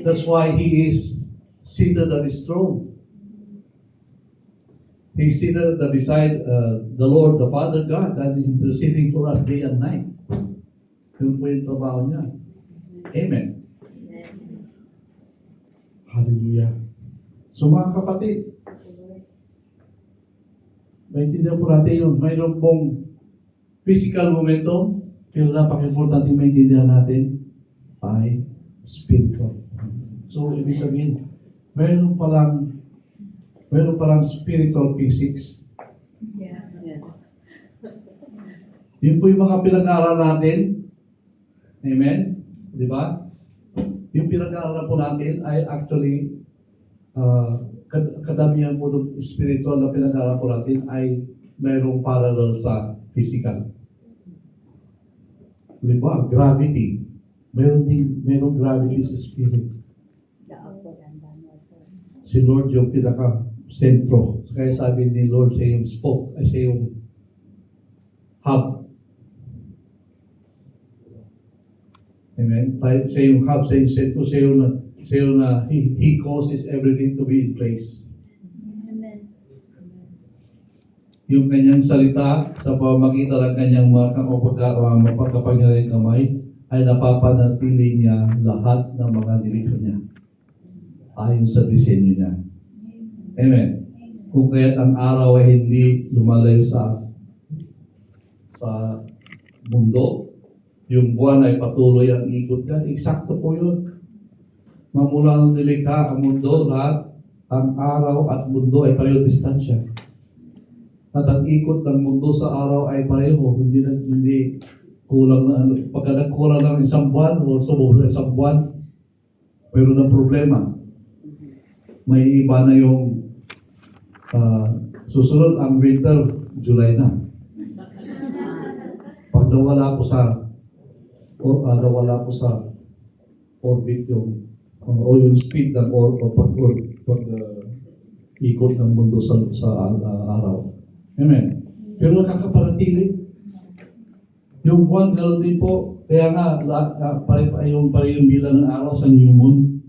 That's why He is seated at His throne. He is seated beside the Lord, the Father God, that is interceding for us day and night. Yun po yung trabaho niya. Amen. Hallelujah. So mga kapatid, maintindihan po natin yun. Mayroon pong physical momentum, pero napaka-importante maintindihan natin ay spiritual. So, ibig sabihin, mayroon palang spiritual physics. Yun po yung mga pinag-aaral natin. Amen? Di ba? Yung pinag-aaral po natin ay actually, kadamihan po ng spiritual na pinag-aaral po natin ay mayroong parallel sa physical. Halimbawa, gravity. Mayroong gravity sa spirit. Si Lord yung pinaka-sentro. Kaya sabi ni Lord, siya yung spoke, ay siya yung hub. Amen? Siya yung hub, siya yung sentro, siya yung He causes everything to be in place. Amen. Yung kanyang salita sa pamamagitan ng kanyang mapagkapangyarihan kamay ay napapanatili niya lahat ng mga nilikha niya ayon sa disenyo niya. Amen. Kung kaya't ang araw ay hindi lumalayo sa mundo, yung buwan ay patuloy ang ikot niya. Eksakto po yun. Mamula nung nilikha ang mundo, lahat, ang araw at mundo ay pareho distansya. At ang ikot ng mundo sa araw ay pareho. Hindi kulang na ano. Pagka nagkulang ng isang buwan o sumubra isang buwan, mayroon ng problema. May iba na yung susunod ang winter, July na. Pag nawala po sa orbit yung yung speed ng ikot ng mundo sa araw. Amen. Pero nakakapanatili. Yung buwan, gano'n din po. Kaya nga, pare yung bilang ng araw sa new moon.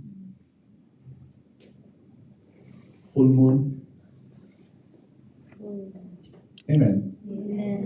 Full moon. Amen. Amen.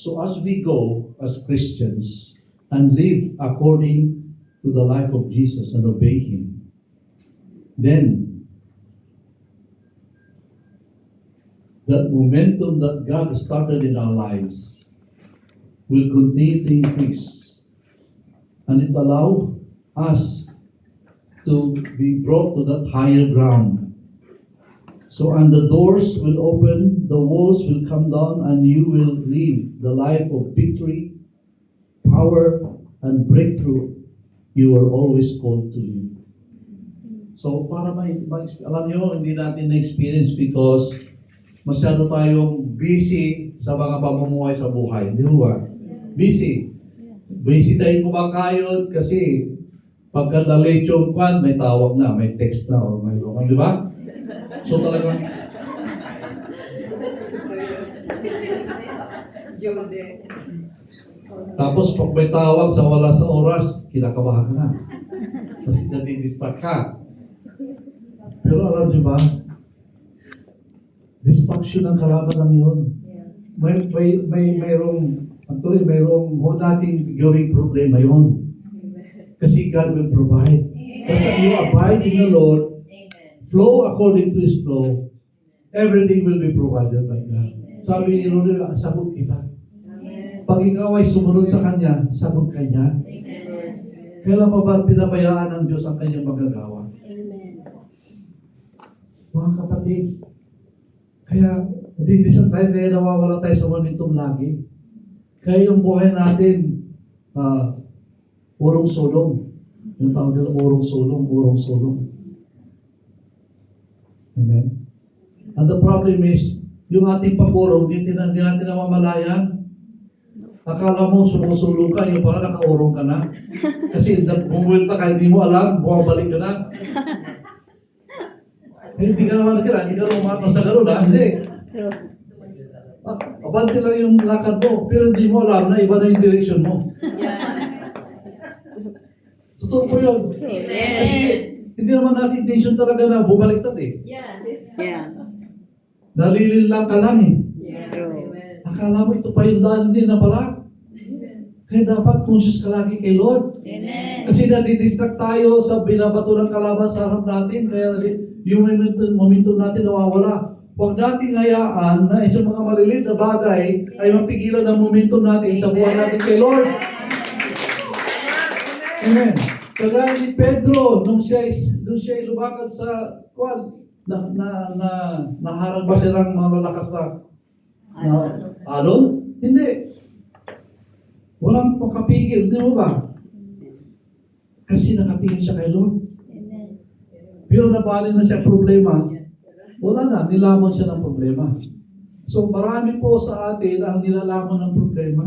So as we go as Christians and live according to the life of Jesus and obey Him, then that momentum that God started in our lives will continue to increase, and it allow us to be brought to that higher ground. So, and the doors will open, the walls will come down, and you will live the life of victory, power, and breakthrough you are always called to live. So, para alam nyo, hindi natin na-experience because masyado tayong busy sa mga pamumuhay sa buhay. Di ba? Busy. Busy tayong kumakayod kasi pagka late yung kwan, may tawag na, may text na, o may lokan, di ba? So talagang tapos pag may tawag sa wala sa oras, kinakabahan ka na. Kasi nadidistract ka. Pero alam niyo ba, distraction ng kalaban lang yun. Mayroong dating gawing problema yun. Kasi God will provide. Kasi you abide in the Lord, flow according to His flow, everything will be provided by God. Sabi ni Lord, sagot kita. Pag ikaw ay sumunod sa Kanya, sagot ka niya. Kailan pa ba pinabayaan ng Diyos ang Kanyang magagawa? Amen. Mga kapatid, kaya natitisang tayo, kaya nawawala tayo sa momentum lagi. Kaya yung buhay natin, urong sulong. Yung tawag nila, urong sulong. Amen? And the problem is, yung ating pag-urong, hindi natin namamalayan. Akala mo sumusulong ka, yung pala nakaurong ka na. Kasi bumulta ka, hindi mo alam, bumabalik ka na. Hindi ka naman nakira, hindi ka naman sa gano'n, ha? Hindi. Abante lang yung lakad mo, pero hindi mo alam na iba na yung direction mo. Totoo po yun. Kasi hindi naman natin intention talaga na bumaliktad eh. Yeah. Nalilin lang ka lang eh. True. Akala mo ito pa yung daan, hindi na pala. Kaya dapat conscious ka lagi kay Lord. Amen. Kasi nadidistract tayo sa binabato ng kalaban sa harap natin. Kaya yung momentum natin nawawala. Huwag nating hayaan na isang mga maliliit na bagay ay mapigilan ang momentum natin sa buhay natin kay Lord. Amen. Kagaya ni Pedro, nung siya lumakad sa naharang ba siya ng mga lalakas na alon? Hindi. Walang makapigil, di mo ba? Kasi nakapigil siya kay Lord. Amen. Pero nabali na siya problema, wala na, nilamon siya ng problema. So marami po sa atin ang nilalamon ng problema.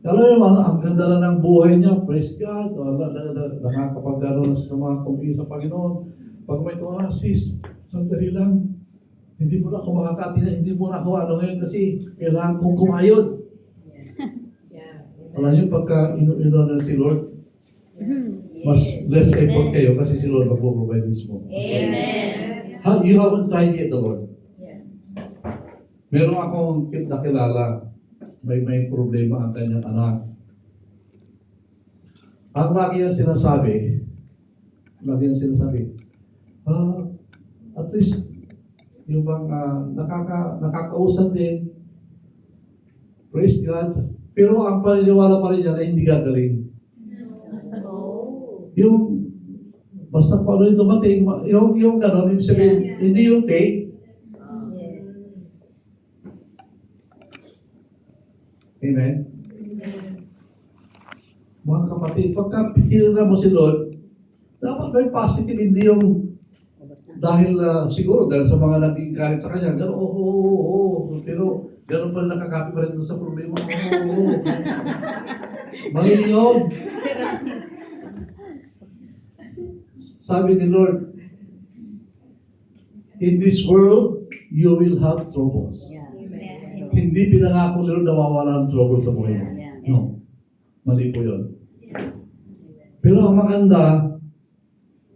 Alam mo, ang ganda na ng buhay niya, praise God, nakakapag-gano na sa mga kumingin sa Panginoon. Pag may tuwa, sis, sandali lang, hindi mo na ako makakatina, hindi mo na ako ano ngayon kasi kailangan kong kumayod. Alam niyo, pagka ino na si Lord, mas less effort kayo kasi si Lord magpo-provide mismo. Amen. You haven't tried yet the Lord. Yeah. Meron akong nakilala, may problema ang kanyang anak. Ang lagi niyang sinasabi, at least, yung bang nakakausap din, praise God, pero ang paniniwala pa rin niya na hindi gagaling. Oh. Yung, basta pa rin dumating, yung gano'n, ibig sabihin, hindi yung faith. Yes. Amen? Mga kapatid, pagka pinila mo si Lord, dapat may positive, hindi yung dahil siguro dahil sa mga naging galit sa kanya, gano'n, oo, pero gano'n pa rin nakakapit pa rin doon sa problema. Oo. Mali yun. Sabi ni Lord, in this world, you will have troubles. Yeah. Hindi pinangako ni Lord na mawawala ng trouble sa buhay mo. Yeah. No. Mali po yun. Pero ang maganda,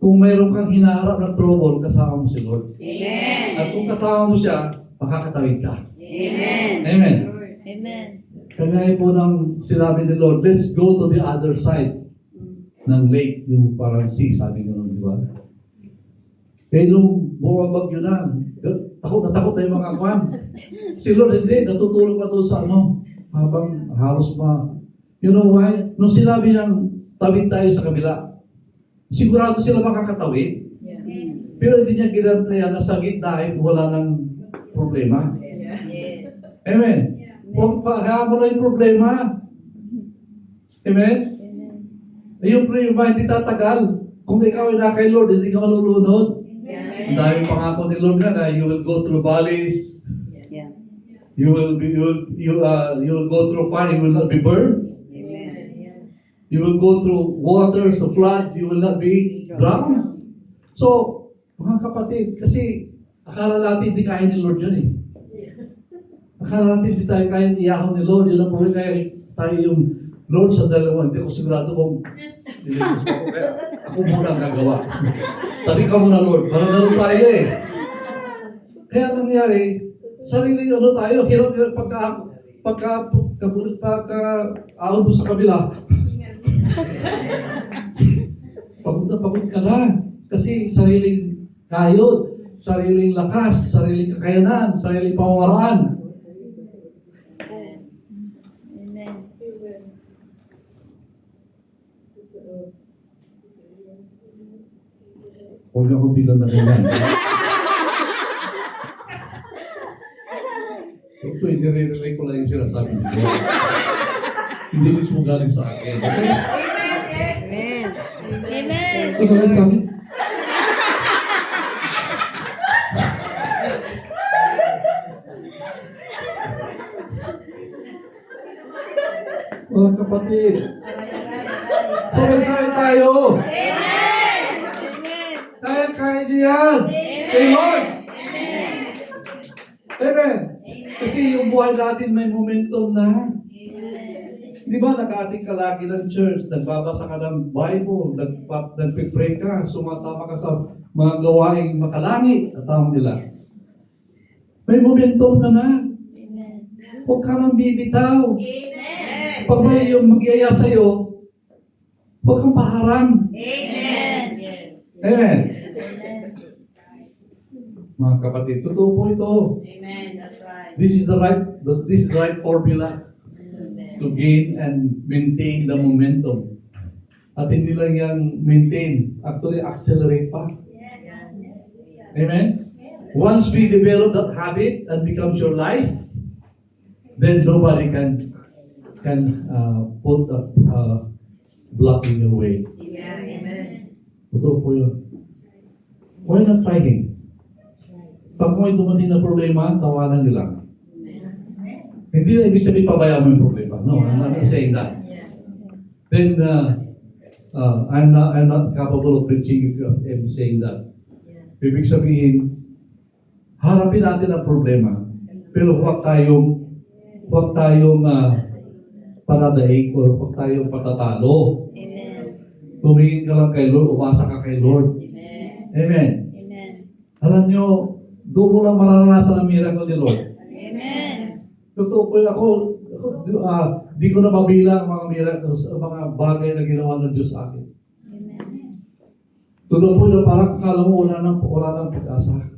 kung mayroon kang hinaharap na trouble, kasama mo si Lord. Amen. At kung kasama mo siya, makakatawid ka. Amen. Amen. Amen. Kagaya po ng sinabi ni Lord, let's go to the other side ng lake, yung parang sea, sabi nga nun, di ba? Kaya nung bumabagyo na, takot na yung mga kwan. Si Lord hindi, natutulog pa doon sa habang halos you know why? Nung sinabi niyang tawid tayo sa kabila, sigurado sila makakatawid. Yeah. Pero hindi niya ginantayan na sa gitna ay wala ng problema. Yes. Amen. Huwag pa, hayaan mo na yung problema. Amen? Amen. Yung problema hindi tatagal. Kung ikaw ay na kay Lord, hindi ka malulunod. Ang dami pangako ni Lord na you will go through valleys, Yeah. you will go through fire, you will not be burned. Amen. You will go through waters, the floods, you will not be drowned. So, mga kapatid, kasi akala natin hindi kaya ni Lord yun eh. Akala natin hindi tayo kaya iyahon ni Lord. Yun ang problema, kaya tayo yung Lord sa dalawa. Hindi ko sigurado kung nililis ko ako. Kaya ako muna ang gagawa. Tabi ka muna, Lord. Parang gano'n tayo eh. Kaya nangyari, sarili tayo, hirap pagka ahon mo sa kabila. Pagod ka na. Kasi sariling kayod, sariling lakas, sariling kakayanan, sariling pamamaraan. Amen. Huwag na kong tingnan na ganyan. Ito, i-relay ko lang yung sinasabi niyo. Hindi mismo galing sa akin. Okay? Amen. Amen. Ito galing sa akin. Mga kapatid, sabay-sabay tayo. Amen. Kaya niyo yan. Kay Lord. Amen. Kasi yung buhay natin may momentum na. Di ba, nag-ating ka lagi ng church, nagbabasa ka ng Bible, nagpipray ka, sumasama ka sa mga gawaing makalangit, at tawag nila. May momentum ka na. Amen. Huwag ka nang bibitaw. Amen. Pag may yung magyaya sa'yo, huwag kang paharang. Amen. Yes. Amen. Amen. Mga kapatid, totoo po ito. Amen. That's right. This is the right formula. Amen. to gain and maintain the momentum. At hindi lang yan maintain, actually accelerate pa. Amen? Once we develop that habit and becomes your life, then nobody can put a block in your way. Yeah, amen. Totoo po yun. Why not try him? Pag may dumating na problema, tawanan nyo lang. Hindi na ibig sabihin pabayaan mo yung problema. No, I'm not saying that. Yeah. Then, I'm not capable of preaching if I'm saying that. Yeah. Ibig sabihin, harapin natin ang problema, pero huwag tayong patadaig o huwag tayong patatalo. Amen. Tumingin ka lang kay Lord, umasa ka kay Lord. Amen. Amen. Amen. Alam nyo, doon mo lang mararanasan ang miracle ni Lord. Amen. Totoo po yun, ako di ko na mabilang ang mga miracles, ang mga bagay na ginawa ng Diyos sa akin. Amen. Totoo po yun, parang akala mo wala nang pag-asa.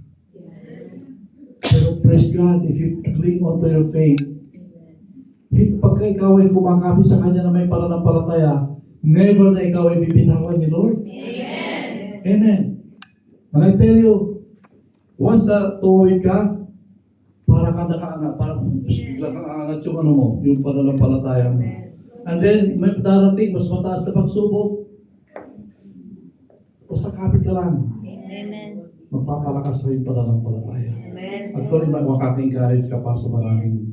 Pero praise God, if you cling onto your faith, pagka ikaw ay kumakapit sa Kanya na may pananampalataya, never na ikaw ay bibitawan ni Lord. Amen. Amen. And I tell you, once tuwid ka, para ka nakaangat, parang bigla kang aangat yung ano mo, yung pananampalataya mo. And then, may darating, mas mataas na pagsubok. Basta kapit ka lang, Amen. magpapalakas sa yung pananampalataya. Amen. Actually, makaka-encourage ka pa sa marami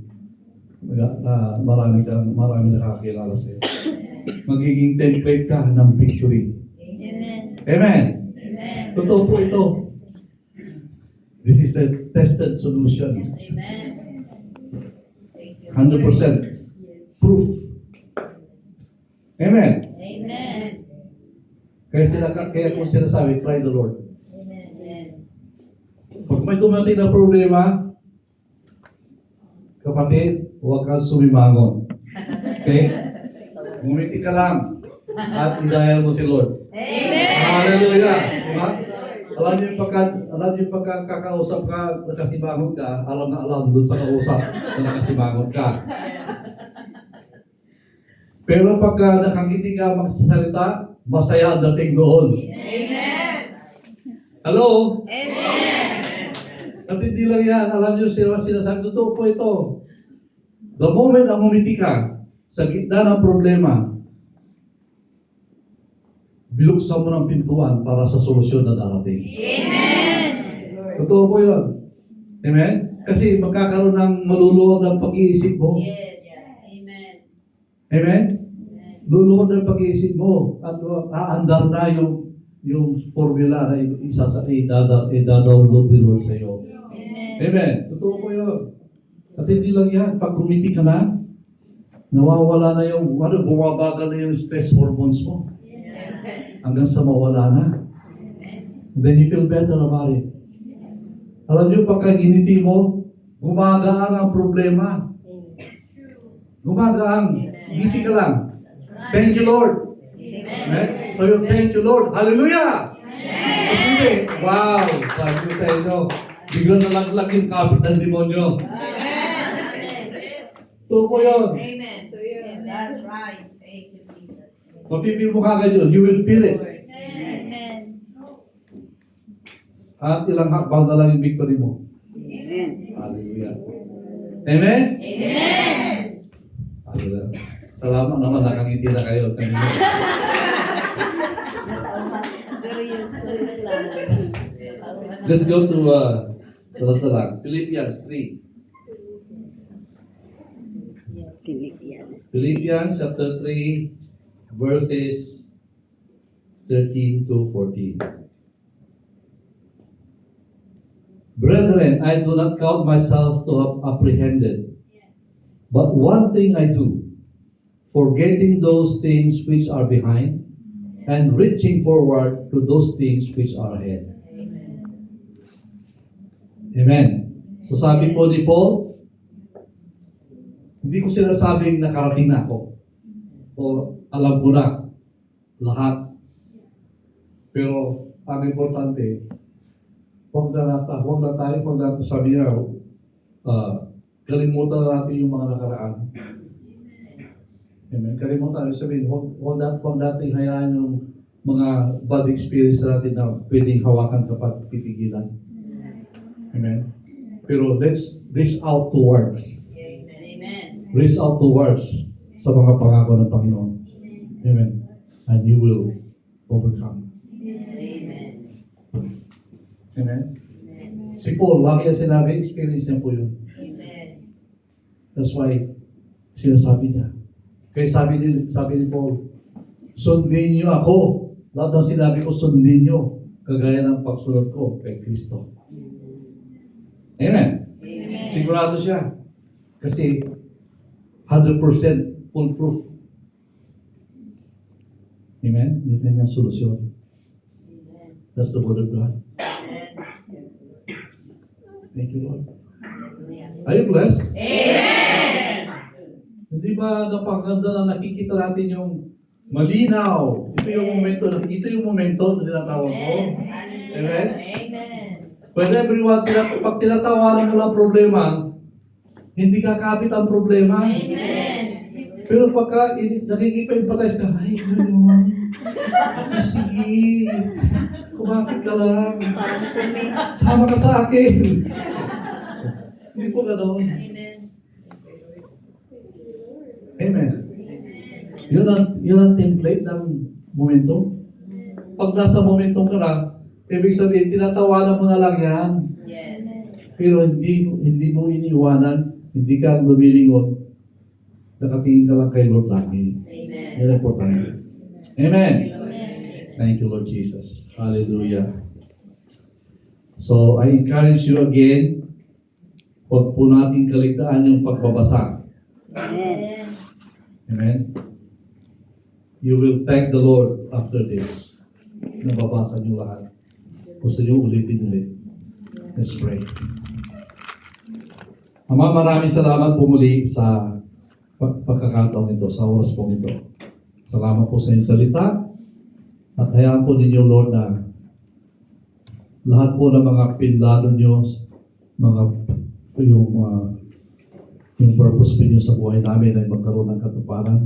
nakakilala sa'yo. Magiging template ka ng victory. Amen. Amen. Amen. Totoo po ito. This is a tested solution. Amen. Thank you. 100% Yes. proof. Amen. Amen. Kaya kung sinasabi, try the Lord. Amen. Pag may dumating na problema, kapatid, huwag kang sumimangon. Okay? Ngumiti ka lang at idayal mo si Lord. Amen. Hallelujah! Diba? Alam niyo pagka kakausap ka, nakasimangon ka, alam na alam doon sa kausap na nakasimangon ka. Pero pagka nakangiti ka magsasalita, masaya ang dating doon. Amen. Hello? Amen. At hindi lang yan, alam niyo sinasabi, totoo po ito. The moment na ngumiti ka sa gitna ng problema, binuksan mo ng pintuan para sa solusyon na darating. Amen. Totoo po yun. Amen? Kasi magkakaroon ng maluluwag ng pag-iisip mo. Yes. Amen. Amen? Luluwag ng pag-iisip mo at aandar na yung formula na idadawnload ni Lord sa iyo. Amen. Amen? Totoo po yun. At hindi lang yan, pag kumiti ka na, nawawala na bumabagal na yung stress hormones mo. Hanggang sa mawala na. Then you feel better about it. Alam niyo, pagka giniti mo, gumagaan ang problema. Gumagaan. Ngiti ka lang. Thank you, Lord. Amen? So you thank you, Lord. Hallelujah! Kasi, wow! Sabi ko sa inyo, biglang nalaglag yung kapit ng demonyo. Ito po yun. Amen. That's right. Thank you, Jesus. Mapipil mo kagad yun. You will feel it. Amen. At ilang hakbang na lang yung victory mo. Amen. Hallelujah. Amen? Amen. Hallelujah. Salamat naman, nakangiti na kayo. Kanina. Seryoso. Let's go to the last lang. Philippians 3. Philippians. Philippians chapter 3, verses 13 to 14. Brethren, I do not count myself to have apprehended. But one thing I do, forgetting those things which are behind, and reaching forward to those things which are ahead. Amen. So sabi po ni Paul, hindi ko sinasabing nakarating na ako o alam ko na lahat. Pero ang importante, huwag na tayo sabi niya, kalimutan na natin yung mga nakaraan. Amen. Kalimutan, ibig sabihin, huwag natin hayaan yung mga bad experience natin na pwedeng hawakan kapag pipigilan. Amen. Pero let's reach out towards. Amen. Reach out towards sa mga pangako ng Panginoon. Amen. And you will overcome. Amen. Amen. Si Paul, bakit yan sinabi? Experience niya po yun. Amen. That's why, sinasabi niya. Kaya sabi ni Paul, sundin niyo ako. Lahat ng sinabi ko, sundin niyo. Kagaya ng pagsunod ko kay Kristo. Amen. Amen. Sigurado siya. Kasi 100% foolproof. Amen? Yun kanyang solusyon. That's the word of God. Thank you, Lord. Are you blessed? Amen. Hindi ba napakaganda na nakikita natin yung malinaw? Ito yung momento na tinatawag ko. Amen? Amen. When everyone, pag tinatawanan mo lang problema, hindi kakapit ang problema. Amen. Pero pagka nakikipag-empathize ka, ay, gano'n. Sige, kumapit ka lang. Sama ka sa akin. Hindi po gano'n. Amen. Amen. Yun ang template ng momento. Pag nasa momentum ka na, ibig sabihin, tinatawanan mo na lang yan. Yes. Pero hindi mo iniiwanan, hindi ka lumilingon, nakatingin ka lang kay Lord lagi. Amen. Yan ang importante. Amen. Amen. Thank you, Lord Jesus. Hallelujah. So, I encourage you again, huwag po natin kaligtaan yung pagbabasa. Amen. Amen. You will thank the Lord after this. Nababasa niyo lahat. Gusto niyo ulitin ulit. Let's pray. Ama, maraming salamat po muli sa pagkakataong ito, sa oras po ito. Salamat po sa inyong salita. At hayaan po ninyo, Lord, na lahat po ng mga pinlano nyo, yung purpose po nyo sa buhay namin ay magkaroon ng katuparan.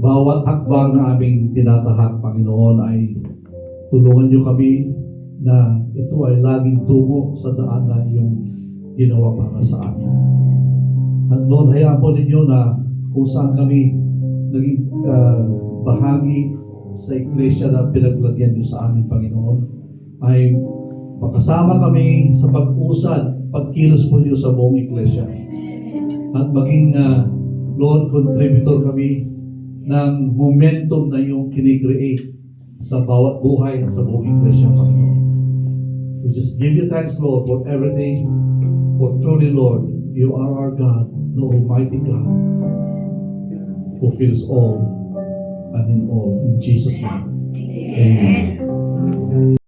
Bawat hakbang na aming tinatahak, Panginoon, ay tulungan nyo kami na ito ay laging tungo sa daan na yung ginawa para sa amin. At Lord, hayaan po ninyo na kung saan kami naging bahagi sa iglesia na pinaglagyan nyo sa amin, Panginoon, ay makasama kami sa pag-usad, pagkilos po nyo sa buong iglesia. At maging, Lord, contributor kami ng momentum na yung kinikreate sa bawat buhay sa buong iglesia, Panginoon. We just give you thanks, Lord, for everything. For truly, Lord, you are our God, the Almighty God, who fills all and in all. In Jesus' name, Amen.